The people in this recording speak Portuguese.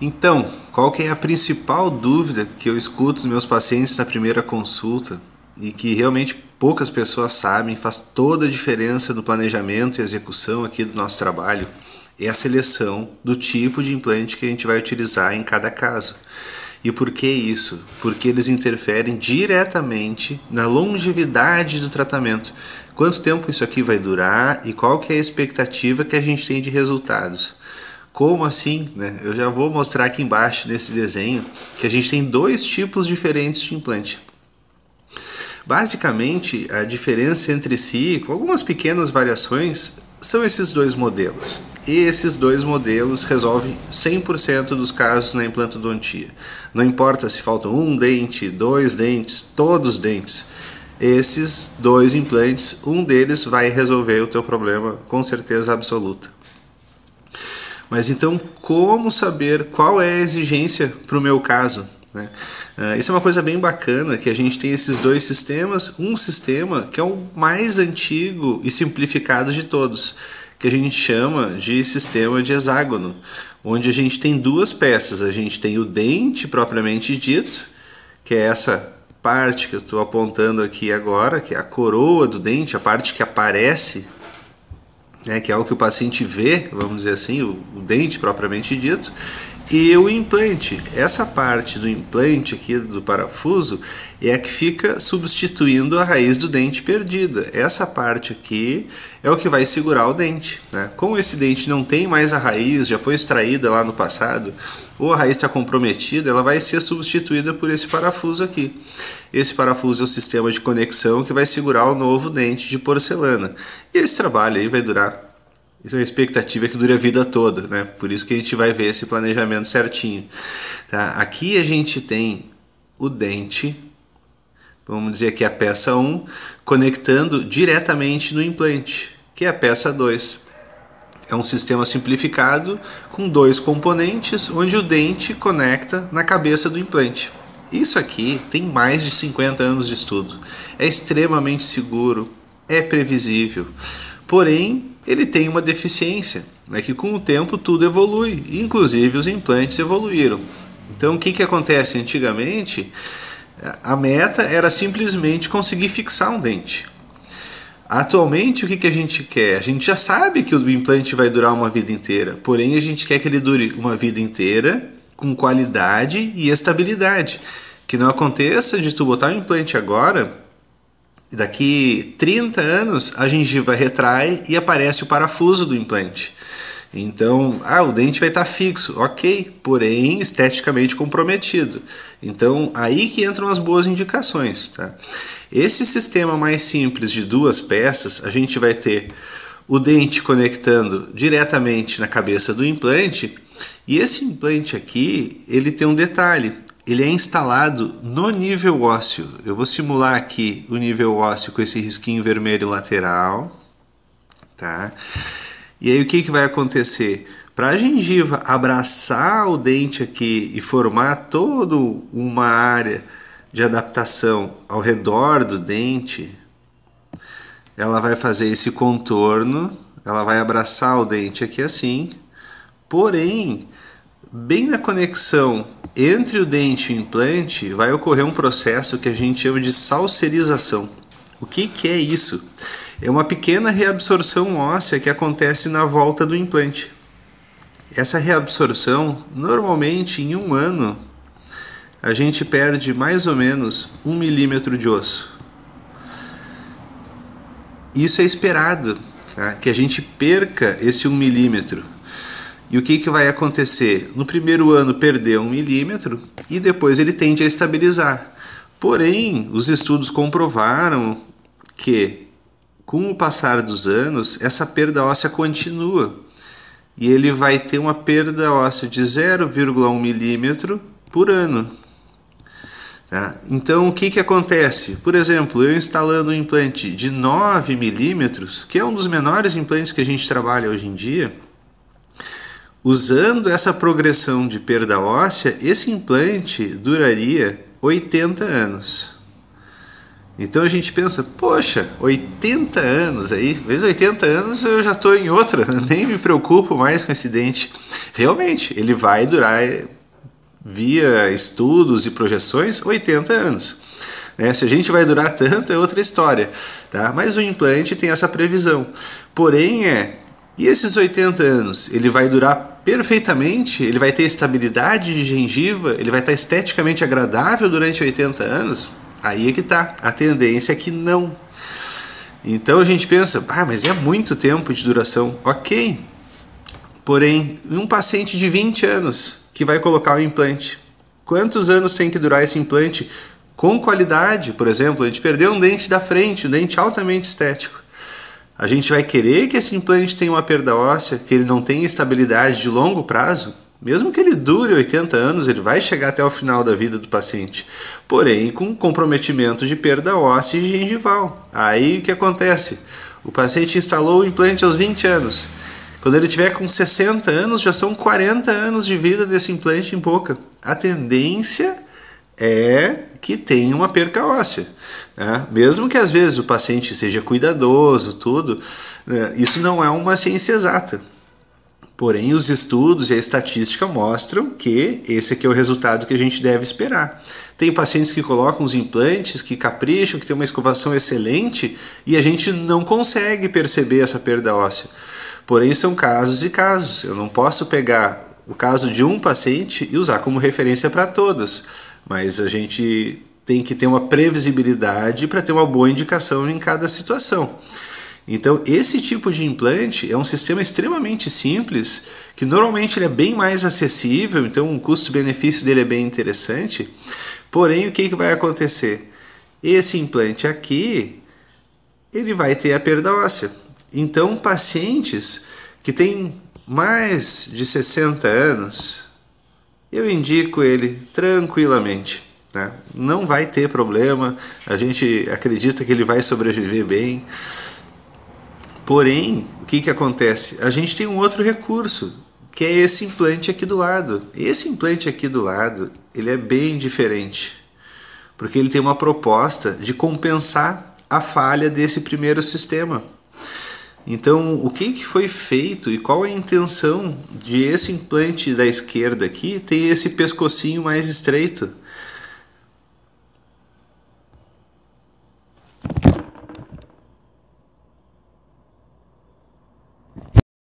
Então, qual que é a principal dúvida que eu escuto dos meus pacientes na primeira consulta e que realmente poucas pessoas sabem, faz toda a diferença no planejamento e execução aqui do nosso trabalho, é a seleção do tipo de implante que a gente vai utilizar em cada caso. E por que isso? Porque eles interferem diretamente na longevidade do tratamento. Quanto tempo isso aqui vai durar e qual que é a expectativa que a gente tem de resultados. Como assim? Né? Eu já vou mostrar aqui embaixo nesse desenho que a gente tem dois tipos diferentes de implante. Basicamente, a diferença entre si, com algumas pequenas variações, são esses dois modelos. E esses dois modelos resolvem 100% dos casos na implantodontia. Não importa se faltam um dente, dois dentes, todos os dentes. Esses dois implantes, um deles vai resolver o teu problema com certeza absoluta. Mas então, como saber qual é a exigência para o meu caso? Né? Isso é uma coisa bem bacana, que a gente tem esses dois sistemas. Um sistema que é o mais antigo e simplificado de todos, que a gente chama de sistema de hexágono, onde a gente tem duas peças. A gente tem o dente propriamente dito, que é essa parte que eu estou apontando aqui agora, que é a coroa do dente, a parte que aparece, que é o que o paciente vê, vamos dizer assim, o dente propriamente dito, e o implante. Essa parte do implante aqui do parafuso é a que fica substituindo a raiz do dente perdida. Essa parte aqui é o que vai segurar o dente. Né? Como esse dente não tem mais a raiz, já foi extraída lá no passado, ou a raiz está comprometida, ela vai ser substituída por esse parafuso aqui. Esse parafuso é o sistema de conexão que vai segurar o novo dente de porcelana. E esse trabalho aí vai durar, isso é uma expectativa que dure a vida toda, né? Por isso que a gente vai ver esse planejamento certinho. Tá? Aqui a gente tem o dente, vamos dizer que é a peça 1, conectando diretamente no implante, que é a peça 2. É um sistema simplificado com dois componentes, onde o dente conecta na cabeça do implante. Isso aqui tem mais de 50 anos de estudo. É extremamente seguro, é previsível. Porém, ele tem uma deficiência, que com o tempo tudo evolui, inclusive os implantes evoluíram. Então o que acontece? Antigamente, a meta era simplesmente conseguir fixar um dente. Atualmente, o que a gente quer? A gente já sabe que o implante vai durar uma vida inteira, porém a gente quer que ele dure uma vida inteira com qualidade e estabilidade. Que não aconteça de tu botar um implante agora e daqui 30 anos a gengiva retrai e aparece o parafuso do implante. Então, o dente vai estar fixo, ok, porém esteticamente comprometido. Então, aí que entram as boas indicações. Tá? Esse sistema mais simples de duas peças, a gente vai ter o dente conectando diretamente na cabeça do implante, e esse implante aqui, ele tem um detalhe. Ele é instalado no nível ósseo. Eu vou simular aqui o nível ósseo com esse risquinho vermelho lateral. Tá? E aí o que vai acontecer? Para a gengiva abraçar o dente aqui e formar toda uma área de adaptação ao redor do dente, ela vai fazer esse contorno, ela vai abraçar o dente aqui assim, porém, bem na conexão entre o dente e o implante, vai ocorrer um processo que a gente chama de salserização. O que é isso? É uma pequena reabsorção óssea que acontece na volta do implante. Essa reabsorção, normalmente em um ano, a gente perde mais ou menos 1 milímetro de osso. Isso é esperado, tá? Que a gente perca esse 1 milímetro. E o que vai acontecer? No primeiro ano perdeu 1 milímetro e depois ele tende a estabilizar. Porém, os estudos comprovaram que, com o passar dos anos, essa perda óssea continua. E ele vai ter uma perda óssea de 0,1 milímetro por ano. Tá? Então, o que acontece? Por exemplo, eu instalando um implante de 9 milímetros, que é um dos menores implantes que a gente trabalha hoje em dia, usando essa progressão de perda óssea, esse implante duraria 80 anos. Então a gente pensa, poxa, 80 anos aí, vezes 80 anos eu já estou em outra, nem me preocupo mais com esse dente. Realmente, ele vai durar, via estudos e projeções, 80 anos. Se a gente vai durar tanto é outra história, tá? Mas o implante tem essa previsão. Porém, e esses 80 anos, ele vai durar perfeitamente? Ele vai ter estabilidade de gengiva? Ele vai estar esteticamente agradável durante 80 anos? Aí é que tá. A tendência é que não. Então a gente pensa, mas é muito tempo de duração. Ok. Porém, um paciente de 20 anos que vai colocar o implante, quantos anos tem que durar esse implante com qualidade? Por exemplo, a gente perdeu um dente da frente, um dente altamente estético. A gente vai querer que esse implante tenha uma perda óssea, que ele não tenha estabilidade de longo prazo? Mesmo que ele dure 80 anos, ele vai chegar até o final da vida do paciente. Porém, com comprometimento de perda óssea e gengival. Aí o que acontece? O paciente instalou o implante aos 20 anos. Quando ele tiver com 60 anos, já são 40 anos de vida desse implante em boca. A tendência é que tenha uma perca óssea, né? Mesmo que às vezes o paciente seja cuidadoso, tudo, né? Isso não é uma ciência exata. Porém, os estudos e a estatística mostram que esse aqui é o resultado que a gente deve esperar. Tem pacientes que colocam os implantes, que capricham, que tem uma escovação excelente e a gente não consegue perceber essa perda óssea. Porém, são casos e casos. Eu não posso pegar o caso de um paciente e usar como referência para todos. Mas a gente tem que ter uma previsibilidade para ter uma boa indicação em cada situação. Então, esse tipo de implante é um sistema extremamente simples, que normalmente ele é bem mais acessível, então o custo-benefício dele é bem interessante. Porém, o que vai acontecer? Esse implante aqui, ele vai ter a perda óssea. Então, pacientes que têm mais de 60 anos, eu indico ele tranquilamente, né? Não vai ter problema, a gente acredita que ele vai sobreviver bem. Porém, o que acontece? A gente tem um outro recurso, que é esse implante aqui do lado. Esse implante aqui do lado, ele é bem diferente, porque ele tem uma proposta de compensar a falha desse primeiro sistema. Então, o que foi feito e qual é a intenção de esse implante da esquerda aqui ter esse pescocinho mais estreito?